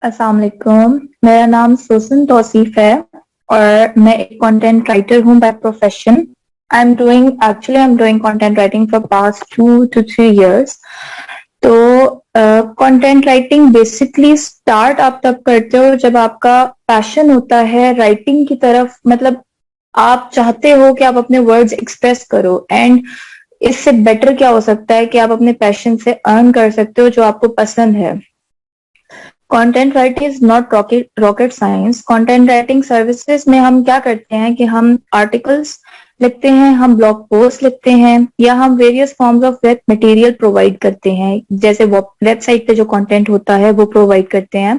अस्सलाम वालेकुम। मेरा नाम सुसन तौसीफ है और मैं एक कंटेंट राइटर हूँ by profession. I am doing content writing for past 2 to 3 years। तो कंटेंट राइटिंग बेसिकली स्टार्ट आप तब करते हो जब आपका पैशन होता है राइटिंग की तरफ, मतलब आप चाहते हो कि आप अपने वर्ड्स एक्सप्रेस करो। एंड इससे बेटर क्या हो सकता है कि आप अपने पैशन से अर्न कर सकते हो जो आपको पसंद है। Content writing is not rocket science. Content writing services में हम क्या करते हैं कि हम आर्टिकल्स लिखते हैं, हम ब्लॉग पोस्ट लिखते हैं, या हम various forms of web material provide करते हैं, जैसे वेबसाइट पे जो कंटेंट होता है वो प्रोवाइड करते हैं।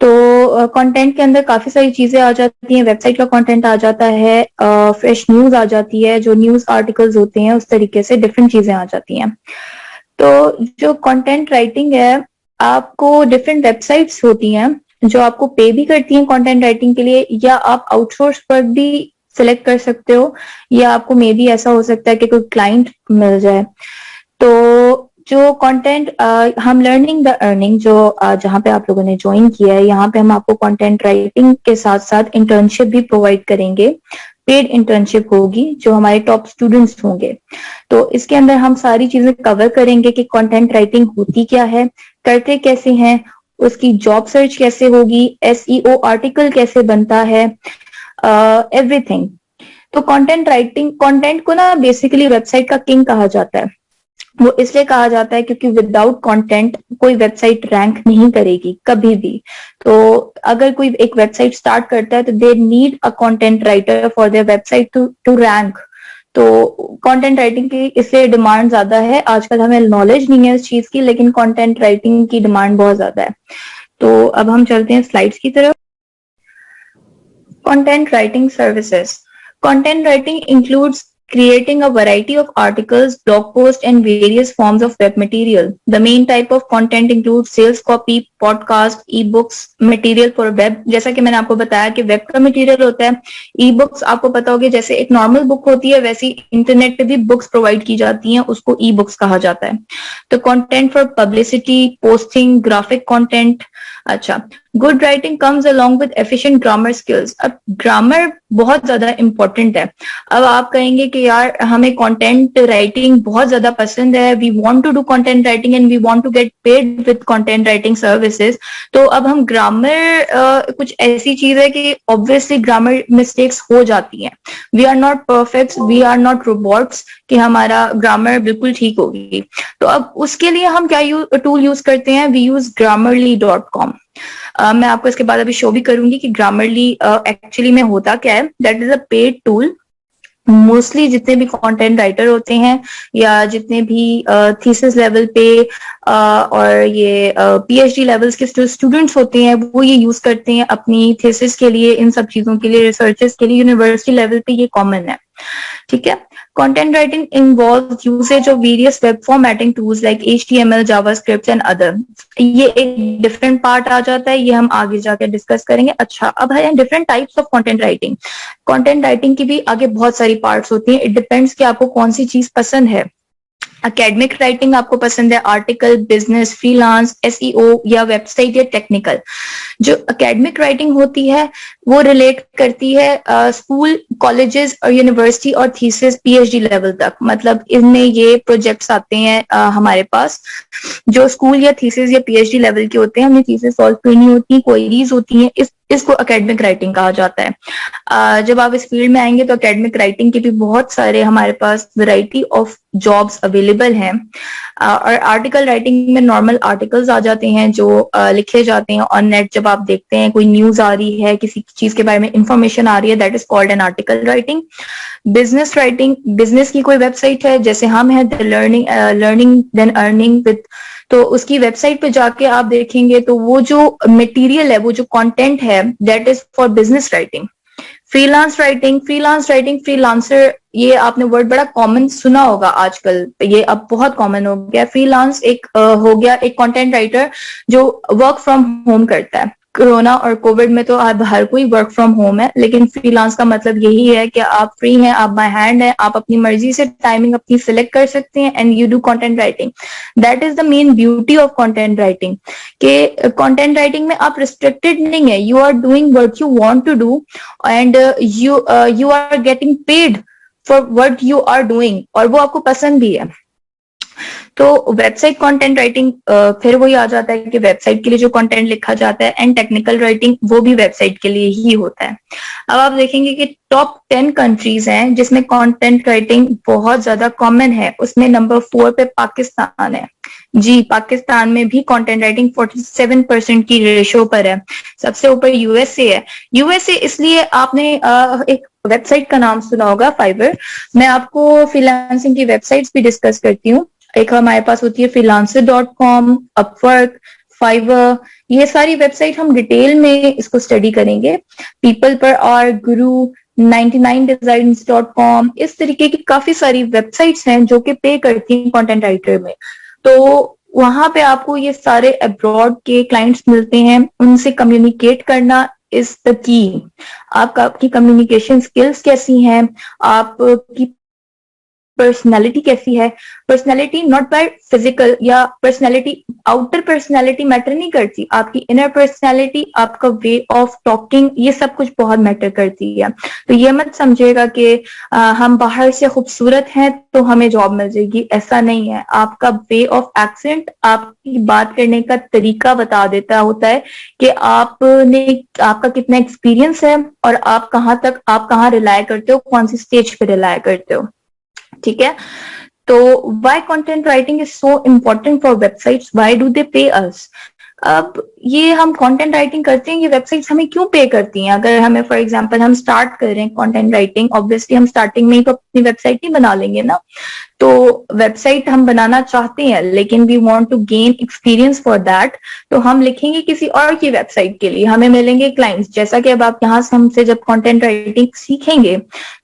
तो कंटेंट के अंदर काफी सारी चीजें आ जाती हैं। वेबसाइट का कंटेंट आ जाता है, फ्रेश न्यूज आ जाती है, जो न्यूज आर्टिकल्स होते हैं उस तरीके से डिफरेंट चीजें आ जाती हैं। तो जो कंटेंट राइटिंग है, आपको डिफरेंट वेबसाइट्स होती हैं जो आपको पे भी करती हैं कंटेंट राइटिंग के लिए, या आप आउटसोर्स पर भी सिलेक्ट कर सकते हो, या आपको मे बी ऐसा हो सकता है कि कोई क्लाइंट मिल जाए। तो जो कंटेंट हम लर्निंग द अर्निंग जो जहाँ पे आप लोगों ने ज्वाइन किया है, यहाँ पे हम आपको कंटेंट राइटिंग के साथ साथ इंटर्नशिप भी प्रोवाइड करेंगे। पेड इंटर्नशिप होगी जो हमारे टॉप स्टूडेंट्स होंगे। तो इसके अंदर हम सारी चीजें कवर करेंगे कि कंटेंट राइटिंग होती क्या है, करते कैसे हैं, उसकी जॉब सर्च कैसे होगी, एसईओ आर्टिकल कैसे बनता है, एवरीथिंग। तो कंटेंट राइटिंग, कंटेंट को ना बेसिकली वेबसाइट का किंग कहा जाता है। वो इसलिए कहा जाता है क्योंकि विदाउट कंटेंट कोई वेबसाइट रैंक नहीं करेगी कभी भी। तो अगर कोई एक वेबसाइट स्टार्ट करता है तो they need a content writer for their website to rank. तो कंटेंट राइटिंग की इसलिए डिमांड ज्यादा है। आजकल हमें नॉलेज नहीं है इस चीज की, लेकिन कंटेंट राइटिंग की डिमांड बहुत ज्यादा है। तो अब हम चलते हैं स्लाइड्स की तरफ। Content writing services. Content writing includes creating a variety of articles, blog posts, and various forms of web material. The main type of content includes sales copy, podcast, e-books, material for web. जैसा कि मैंने आपको बताया कि web का material होता है। E-books आपको पता होगा, जैसे एक नॉर्मल बुक होती है वैसी इंटरनेट पे भी बुक्स प्रोवाइड की जाती हैं, उसको ई-बुक्स कहा जाता है। तो content for publicity, posting, graphic content. अच्छा, good writing comes along with efficient grammar skills. अब ग्रामर बहुत ज्यादा इंपॉर्टेंट है। अब आप कहेंगे कि यार हमें कंटेंट राइटिंग बहुत ज्यादा पसंद है, we want to do content writing and we want to get paid with content writing services. तो अब हम ग्रामर कुछ ऐसी चीज है कि ऑब्वियसली ग्रामर मिस्टेक्स हो जाती हैं। We are not perfect, we are not robots कि हमारा ग्रामर बिल्कुल ठीक होगी। तो अब उसके लिए हम क्या टूल यूज करते हैं, वी यूज grammarly.com। मैं आपको इसके बाद अभी शो भी करूंगी कि ग्रामरली एक्चुअली में होता क्या है। That is a paid tool. Mostly जितने भी कंटेंट राइटर होते हैं या जितने भी थीसिस लेवल पे और ये पीएचडी लेवल्स के स्टूडेंट्स होते हैं वो ये यूज करते हैं अपनी थीसिस के लिए, इन सब चीजों के लिए, रिसर्चेस के लिए। यूनिवर्सिटी लेवल पे ये कॉमन है, ठीक है। Content writing involves usage of various web formatting tools like HTML, JavaScript and other। ये एक डिफरेंट पार्ट आ जाता है, ये हम आगे जाकर डिस्कस करेंगे। अच्छा, अब है different types of content writing. Content writing की भी आगे बहुत सारी पार्ट्स होती हैं। इट डिपेंड्स कि आपको कौन सी चीज पसंद है। एकेडमिक राइटिंग आपको पसंद है, आर्टिकल, बिजनेस, फ्रीलांस, एसईओ या वेबसाइट या टेक्निकल। जो एकेडमिक राइटिंग होती है वो रिलेट करती है स्कूल, कॉलेजेस और यूनिवर्सिटी और थीसिस पीएचडी लेवल तक। मतलब इनमें ये प्रोजेक्ट्स आते हैं हमारे पास जो स्कूल या थीसिस या पीएचडी लेवल के होते हैं। हमने थीसिस सॉल्व करनी होती है, क्वेरीज होती हैं, इसको एकेडमिक राइटिंग कहा जाता है। जब आप इस फील्ड में आएंगे तो एकेडमिक राइटिंग के भी बहुत सारे हमारे पास वैरायटी ऑफ जॉब्स अवेलेबल हैं। और आर्टिकल राइटिंग में नॉर्मल आर्टिकल्स आ जाते हैं जो लिखे जाते हैं ऑन नेट। जब आप देखते हैं कोई न्यूज आ रही है, किसी चीज के बारे में इंफॉर्मेशन आ रही है, that is called an article writing. Business writing, business की कोई वेबसाइट है, जैसे हम है the learning then earning with, तो उसकी वेबसाइट पे जाके आप देखेंगे तो वो जो मटेरियल है, वो जो कंटेंट है, that is for business writing. Freelance writing, freelancer, ये आपने वर्ड बड़ा कॉमन सुना होगा आजकल, ये अब बहुत कॉमन हो गया। फ्रीलांस एक हो गया एक कंटेंट राइटर जो वर्क फ्रॉम होम करता है। कोरोना और कोविड में तो अब हर कोई वर्क फ्रॉम होम है, लेकिन फ्रीलांस का मतलब यही है कि आप फ्री हैं, आप बाय हैंड हैं, आप अपनी मर्जी से टाइमिंग अपनी सिलेक्ट कर सकते हैं and you do content writing. That is the main beauty of content writing, कि कंटेंट राइटिंग में आप रिस्ट्रिक्टेड नहीं है, you are doing what you want to do and you are getting paid for what you are doing, और वो आपको पसंद भी है. तो वेबसाइट कंटेंट राइटिंग फिर वही आ जाता है कि वेबसाइट के लिए जो कंटेंट लिखा जाता है, एंड टेक्निकल राइटिंग वो भी वेबसाइट के लिए ही होता है. अब आप देखेंगे कि टॉप 10 कंट्रीज हैं जिसमें कंटेंट राइटिंग बहुत ज्यादा कॉमन है. उसमें नंबर 4 पे पाकिस्तान है. जी, पाकिस्तान में भी कंटेंट राइटिंग 47% की रेशो पर है. सबसे ऊपर यूएसए है. यूएसए इसलिए, आपने एक वेबसाइट का नाम सुना होगा, फाइवर. मैं आपको फ्रीलांसिंग की वेबसाइट्स भी डिस्कस करती हूँ. एक हमारे पास होती है freelancer.com, अपवर्क, फाइवर. ये सारी वेबसाइट हम डिटेल में इसको स्टडी करेंगे. पीपल पर आर, गुरु, 99designs.com, इस तरीके की काफी सारी वेबसाइट्स हैं जो कि पे करती हैं कंटेंट राइटर में. तो वहां पे आपको ये सारे अब्रॉड के क्लाइंट्स मिलते हैं, उनसे कम्युनिकेट करना इज द की. आपकी कम्युनिकेशन स्किल्स कैसी हैं, आपकी पर्सनैलिटी कैसी है. पर्सनैलिटी नॉट बाय फिजिकल, या पर्सनैलिटी, आउटर पर्सनैलिटी मैटर नहीं करती, आपकी इनर पर्सनैलिटी, आपका वे ऑफ टॉकिंग, ये सब कुछ बहुत मैटर करती है. तो ये मत समझिएगा कि हम बाहर से खूबसूरत हैं तो हमें जॉब मिल जाएगी, ऐसा नहीं है. आपका वे ऑफ एक्सेंट, आपकी बात करने का तरीका बता देता होता है कि आपका कितना एक्सपीरियंस है और आप कहाँ रिलाय करते हो, कौन सी स्टेज पे रिलाय करते हो. ठीक है. तो why content writing is so important for websites? Why do they pay us? अब ये हम कंटेंट राइटिंग करते हैं, ये वेबसाइट्स हमें क्यों पे करती हैं? अगर हमें फॉर एग्जांपल हम स्टार्ट कर रहे हैं कंटेंट राइटिंग, ऑब्वियसली हम स्टार्टिंग में ही तो अपनी वेबसाइट नहीं बना लेंगे ना. तो वेबसाइट हम बनाना चाहते हैं, लेकिन we want to gain experience for that. तो हम लिखेंगे किसी और की वेबसाइट के लिए, हमें मिलेंगे क्लाइंट्स. जैसा कि अब आप यहाँ से हमसे जब कंटेंट राइटिंग सीखेंगे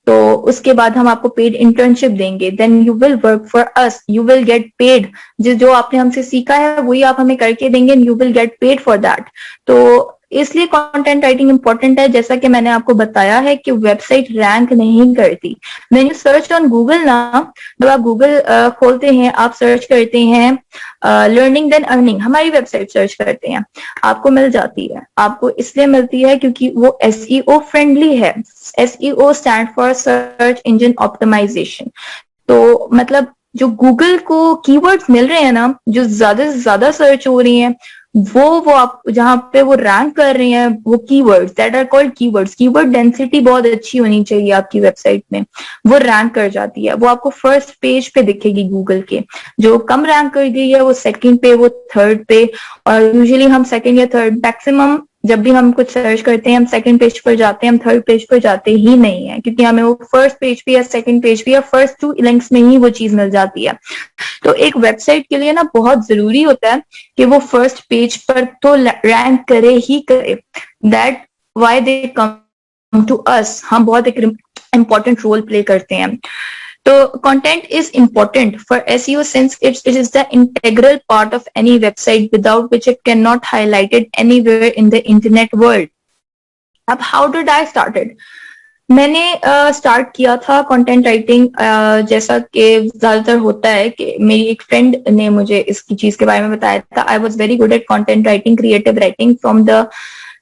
तो उसके बाद हम आपको पेड इंटर्नशिप देंगे, then you will work for us, you will get paid. जो आपने हमसे सीखा है वही आप हमें करके देंगे, you will get paid for that. तो इसलिए कंटेंट राइटिंग इंपॉर्टेंट है. जैसा कि मैंने आपको बताया है कि वेबसाइट रैंक नहीं करती. When you search on Google ना, जब आप गूगल खोलते हैं, आप सर्च करते हैं लर्निंग देन अर्निंग, हमारी वेबसाइट सर्च करते हैं, आपको मिल जाती है. आपको इसलिए मिलती है क्योंकि वो एसईओ फ्रेंडली है. SEO stand for search engine optimisation. तो मतलब जो गूगल को कीवर्ड्स मिल रहे हैं ना, जो ज्यादा से ज्यादा सर्च हो रही हैं, वो आप जहां पे वो रैंक कर रही हैं, वो keywords that are called keywords. Keyword density बहुत अच्छी होनी चाहिए आपकी वेबसाइट में, वो रैंक कर जाती है. वो आपको फर्स्ट पेज पे दिखेगी गूगल के. जो कम रैंक कर गई है वो सेकंड पे, वो थर्ड पे. और यूजुअली हम सेकंड या थर्ड, मैक्सिमम जब भी हम कुछ सर्च करते हैं हम सेकंड पेज पर जाते हैं, हम थर्ड पेज पर जाते ही नहीं है, क्योंकि हमें वो फर्स्ट पेज पे या सेकंड पेज पे या फर्स्ट 2 लिंक्स में ही वो चीज मिल जाती है. तो एक वेबसाइट के लिए ना बहुत जरूरी होता है कि वो फर्स्ट पेज पर तो रैंक करे ही करे. That why they come to us. हम बहुत एक इम्पोर्टेंट रोल प्ले करते हैं. So content is important for SEO since it is the integral part of any website without which it cannot highlighted anywhere in the internet world. अब how did I started? मैंने start किया था content writing, जैसा कि ज्यादातर होता है कि मेरी एक फ्रेंड ने मुझे इसकी चीज के बारे में बताया था. I was very good at content writing, creative writing from the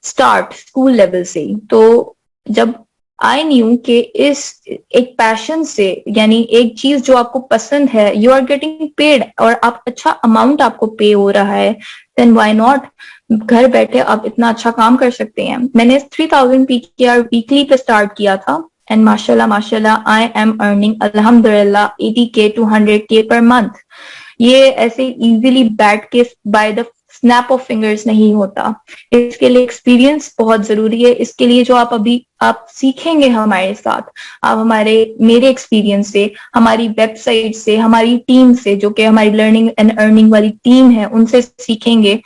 start, school level से ही. तो जब आई न्यू कि इस एक पैशन से, यानी एक चीज जो आपको पसंद है, यू आर गेटिंग पेड और आप अच्छा अमाउंट आपको पे हो रहा है, देन व्हाई नॉट. घर बैठे आप इतना अच्छा काम कर सकते हैं. मैंने 3000 PKR वीकली पे स्टार्ट किया था एंड माशाल्लाह आई एम अर्निंग अल्हम्दुलिल्लाह 80K to 100K per month. ये ऐसे इजीली बैठ के by the snap of fingers नहीं होता. इसके लिए एक्सपीरियंस बहुत जरूरी है. इसके लिए जो आप सीखेंगे हमारे साथ, आप मेरे एक्सपीरियंस से, हमारी वेबसाइट से, हमारी टीम से, जो कि हमारी लर्निंग एंड अर्निंग वाली टीम है, उनसे सीखेंगे,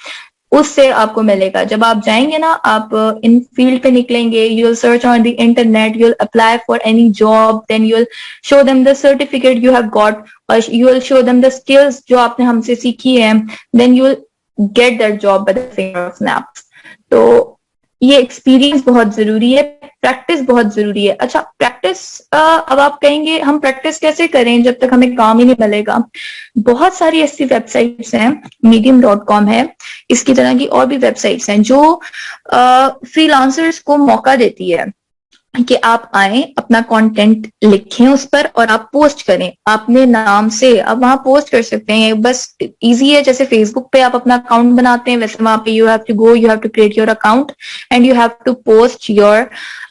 उससे आपको मिलेगा. जब आप जाएंगे ना, आप इन फील्ड पे निकलेंगे, you will search on the internet, you will apply for any job, then you will show them the certificate you have got, और you will show them the skills जो आपने हमसे सीखी है, then you will get that job by the finger of snap. तो ये experience बहुत जरूरी है, प्रैक्टिस बहुत जरूरी है। अच्छा, प्रैक्टिस, अब आप कहेंगे हम प्रैक्टिस कैसे करें जब तक हमें काम ही नहीं मिलेगा। बहुत सारी ऐसी वेबसाइट्स हैं, medium.com है, इसकी तरह की और भी वेबसाइट्स हैं जो फ्रीलांसर्स को मौका देती है कि आप आए, अपना कंटेंट लिखें उस पर और आप पोस्ट करें अपने नाम से। आप वहां पोस्ट कर सकते हैं, बस इजी है। जैसे फेसबुक पे आप अपना अकाउंट बनाते हैं, वैसे वहां पे you have to go, you have to create your account and you have to post your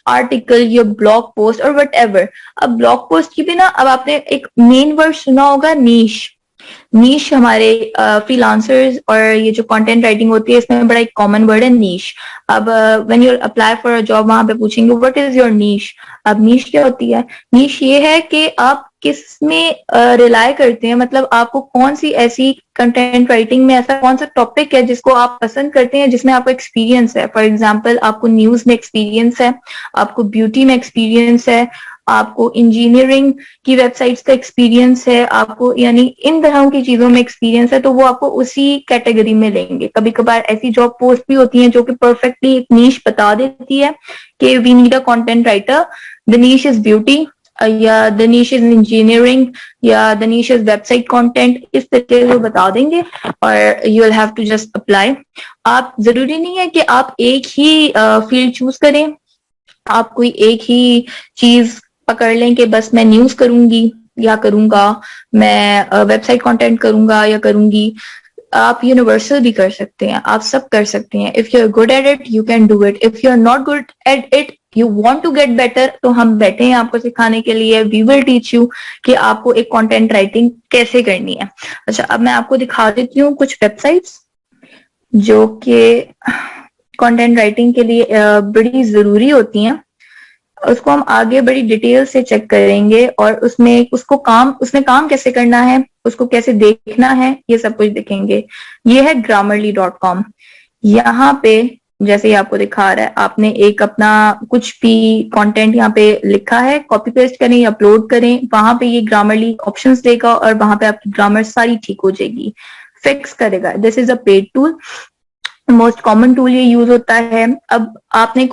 article, your blog post और वट एवर। अब ब्लॉग पोस्ट की भी ना, अब आपने एक मेन वर्ड सुना होगा, नीश। नीश हमारे फ्रीलांसर्स और ये जो कंटेंट राइटिंग होती है इसमें बड़ा एक कॉमन वर्ड है, नीश। अब when you apply for a job, वहां पे पूछेंगे व्हाट इज योर नीश। अब नीश क्या होती है? नीश ये है कि आप किस में रिलाय करते हैं, मतलब आपको कौन सी ऐसी कंटेंट राइटिंग में ऐसा कौन सा टॉपिक है जिसको आप पसंद करते हैं, जिसमें आपको एक्सपीरियंस है। फॉर एग्जाम्पल, आपको न्यूज में एक्सपीरियंस है, आपको ब्यूटी में एक्सपीरियंस है, आपको इंजीनियरिंग की वेबसाइट्स का एक्सपीरियंस है, आपको यानी इन तरह की चीजों में एक्सपीरियंस है, तो वो आपको उसी कैटेगरी में लेंगे। कभी कभार ऐसी जॉब पोस्ट भी होती हैं जो कि परफेक्टली एक नीश बता देती है कि we need a content writer, the niche is beauty, या द नीश इज इंजीनियरिंग, या the niche is website content, इस तरीके से बता देंगे और you will have to just apply. आप जरूरी नहीं है कि आप एक ही फील्ड चूज करें, आप कोई एक ही चीज पकड़ लें कि बस मैं न्यूज करूंगी या करूंगा, मैं वेबसाइट कंटेंट करूंगा या करूंगी। आप यूनिवर्सल भी कर सकते हैं, आप सब कर सकते हैं। If you are good at it you can do it, if you are not good at it you want to get better, तो हम बैठे हैं आपको सिखाने के लिए। वी विल टीच यू कि आपको एक कंटेंट राइटिंग कैसे करनी है। अच्छा, अब मैं आपको दिखा देती हूँ कुछ वेबसाइट्स जो कि कंटेंट राइटिंग के लिए बड़ी जरूरी होती हैं। उसको हम आगे बड़ी डिटेल से चेक करेंगे और उसमें काम कैसे करना है, उसको कैसे देखना है, ये सब कुछ देखेंगे। ये है grammarly.com। यहाँ पे जैसे ही आपको दिखा रहा है, आपने एक अपना कुछ भी कंटेंट यहाँ पे लिखा है, कॉपी पेस्ट करें या अपलोड करें, वहां पे ये ग्रामरली ऑप्शंस देगा और वहां पे आपकी ग्रामर सारी ठीक हो जाएगी, फिक्स करेगा। This is a paid tool, most common tool ये यूज होता है। अब आपने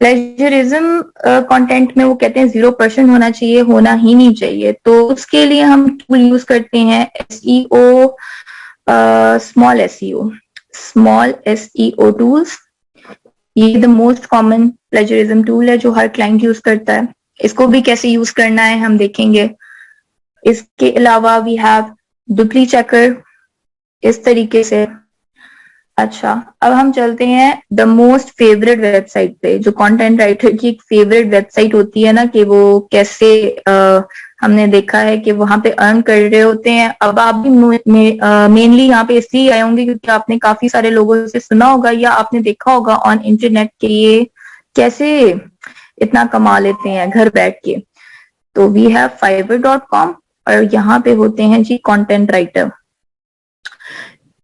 प्लेजरिज्म कंटेंट में वो कहते हैं 0% होना चाहिए, होना ही नहीं चाहिए। तो उसके लिए हम टूल यूज करते हैं SEO, स्मॉल SEO टूल्स। ये the most common plagiarism tool है जो हर क्लाइंट यूज करता है। इसको भी कैसे यूज करना है हम देखेंगे। इसके अलावा वी हैव डुप्ली चेकर, इस तरीके से। अच्छा, अब हम चलते हैं द मोस्ट फेवरेट वेबसाइट पे, जो कंटेंट राइटर की एक फेवरेट वेबसाइट होती है ना, कि वो कैसे हमने देखा है कि वहां पे अर्न कर रहे होते हैं। अब आप भी मेनली यहाँ पे इसलिए आए होंगे क्योंकि आपने काफी सारे लोगों से सुना होगा या आपने देखा होगा ऑन इंटरनेट के ये कैसे इतना कमा लेते हैं घर बैठ के। तो वी हैव fiverr.com और यहाँ पे होते हैं जी कंटेंट राइटर।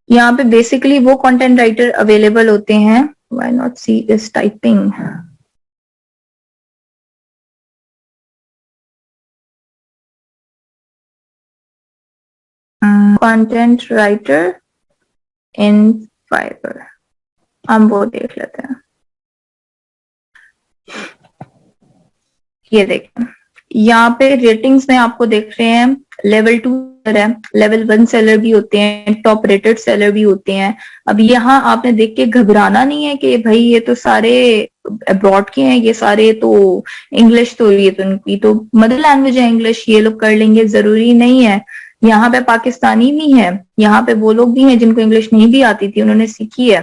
यहाँ पे बेसिकली वो कंटेंट राइटर अवेलेबल होते हैं। Why not see is typing. Content writer in Fiverr, हम वो देख लेते हैं। ये देखें, यहाँ पे रेटिंग्स में आपको देख रहे हैं लेवल 2 है, लेवल 1 सेलर भी होते हैं, टॉप रेटेड सेलर भी होते हैं। अब यहाँ आपने देख के घबराना नहीं है कि भाई ये तो सारे अब्रॉड के हैं, ये सारे तो इंग्लिश, तो ये तो उनकी तो मदर लैंग्वेज है इंग्लिश, ये लोग कर लेंगे, जरूरी नहीं है। यहाँ पे पाकिस्तानी भी है, यहाँ पे वो लोग भी हैं जिनको इंग्लिश नहीं भी आती थी, उन्होंने सीखी है।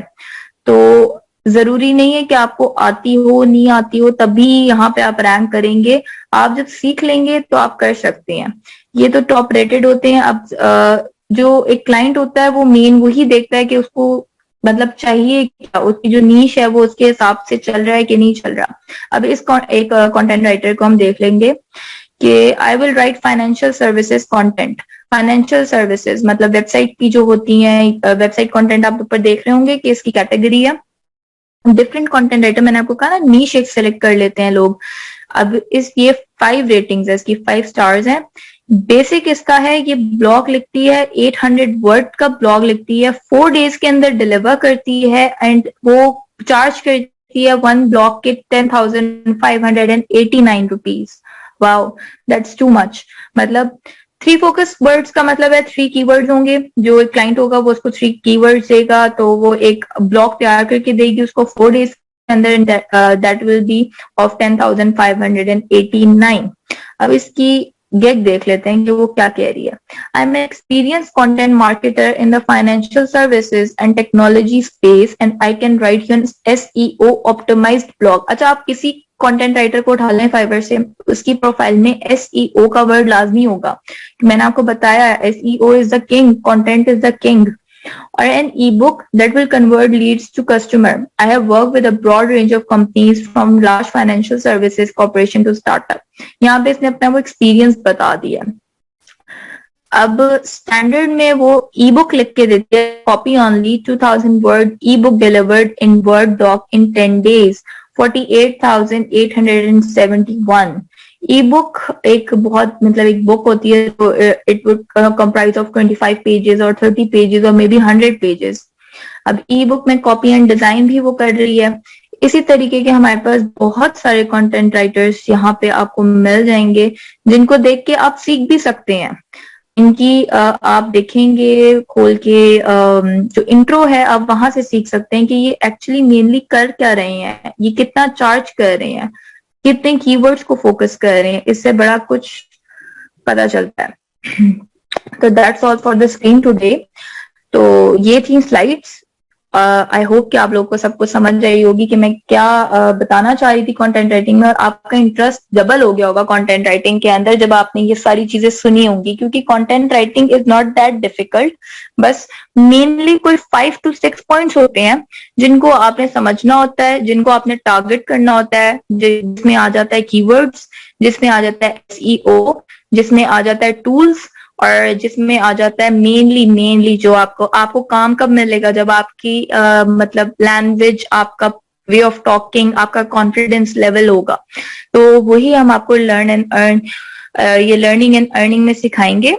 तो जरूरी नहीं है कि आपको आती हो नहीं आती हो तभी यहाँ पे आप रैंक करेंगे। आप जब सीख लेंगे तो आप कर सकते हैं। ये तो टॉप रेटेड होते हैं। अब जो एक क्लाइंट होता है वो मेन वही देखता है कि उसको मतलब चाहिए क्या, उसकी जो नीश है वो उसके हिसाब से चल रहा है कि नहीं चल रहा। अब एक कंटेंट राइटर को हम देख लेंगे कि I will write financial services content. Financial services मतलब वेबसाइट की जो होती है, वेबसाइट कंटेंट आप ऊपर देख रहे होंगे कि इसकी कैटेगरी है डिफरेंट कंटेंट राइटर। मैंने आपको कहा ना, नीश एक सेलेक्ट कर लेते हैं लोग। अब इस ये 5 रेटिंग्स है, इसकी 5 स्टार्स हैं। बेसिक इसका है, ये ब्लॉग लिखती है 800 वर्ड का ब्लॉग लिखती है, 4 days के अंदर डिलीवर करती है, एंड वो चार्ज करती है वन ब्लॉग के 10,589 rupees. Wow, that's too much. मतलब 3 फोकस वर्ड्स का मतलब है 3 कीवर्ड्स होंगे, जो एक क्लाइंट होगा वो उसको 3 कीवर्ड्स देगा, तो वो एक ब्लॉग तैयार करके देगी उसको 4 days के अंदर, दैट विल बी ऑफ 10,589। अब इसकी गेट देख लेते हैं कि वो क्या कह रही है। I am experience content marketer in the financial services and technology space and I can write you SEO optimised blog. अच्छा, आप किसी कंटेंट राइटर को उठा लें फाइवर से, उसकी प्रोफाइल में SEO का वर्ड लाजमी होगा। मैंने आपको बताया SEO is the king, content is the king. or an ebook that will convert leads to customer. I have worked with a broad range of companies from large financial services corporation to startup. यहाँ पे इसने अपना वो experience बता दिया। अब standard में वो ई बुक लिख के देती है, copy only 2000 word ebook delivered in word doc in 10 days, 48,871। Ebook एक बहुत मतलब एक बुक होती है, तो it would comprise of 25 pages और 30 पेजेस और मे बी 100 पेजेस। अब ई बुक में कॉपी एंड डिजाइन भी वो कर रही है। इसी तरीके के हमारे पास बहुत सारे कंटेंट राइटर्स यहाँ पे आपको मिल जाएंगे, जिनको देख के आप सीख भी सकते हैं। इनकी आप देखेंगे खोल के जो इंट्रो है, आप वहां से सीख सकते हैं कि ये एक्चुअली मेनली कर क्या रहे हैं, ये कितना चार्ज कर रहे हैं, कितने कीवर्ड्स को फोकस कर रहे हैं, इससे बड़ा कुछ पता चलता है। तो that's all for the screen today. तो ये थी स्लाइड्स। आई होप कि आप लोगों को सब कुछ समझ रही होगी कि मैं क्या बताना चाह रही थी कंटेंट राइटिंग में, और आपका इंटरेस्ट डबल हो गया होगा कंटेंट राइटिंग के अंदर जब आपने ये सारी चीजें सुनी होंगी, क्योंकि content writing is not that difficult. बस मेनली कोई 5 to 6 पॉइंट्स होते हैं जिनको आपने समझना होता है, जिनको आपने टारगेट करना होता है, जिसमें आ जाता है कीवर्ड्स, जिसमें आ जाता है SEO, जिसमें आ जाता है टूल्स, और जिसमें आ जाता है मेनली जो आपको काम कब मिलेगा, जब आपकी मतलब लैंग्वेज, आपका वे ऑफ टॉकिंग, आपका कॉन्फिडेंस लेवल होगा। तो वही हम आपको लर्न एंड अर्न, ये लर्निंग एंड अर्निंग में सिखाएंगे।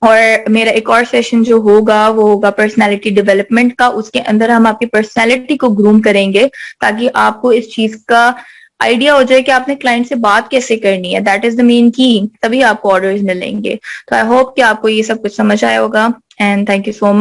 और मेरा एक और सेशन जो होगा वो होगा पर्सनालिटी डेवलपमेंट का। उसके अंदर हम आपकी पर्सनालिटी को ग्रूम करेंगे ताकि आपको इस चीज का आइडिया हो जाए कि आपने क्लाइंट से बात कैसे करनी है। दैट इज द मेन की, तभी आपको ऑर्डर्स मिलेंगे। तो आई होप कि आपको ये सब कुछ समझ आया होगा, and thank you so much.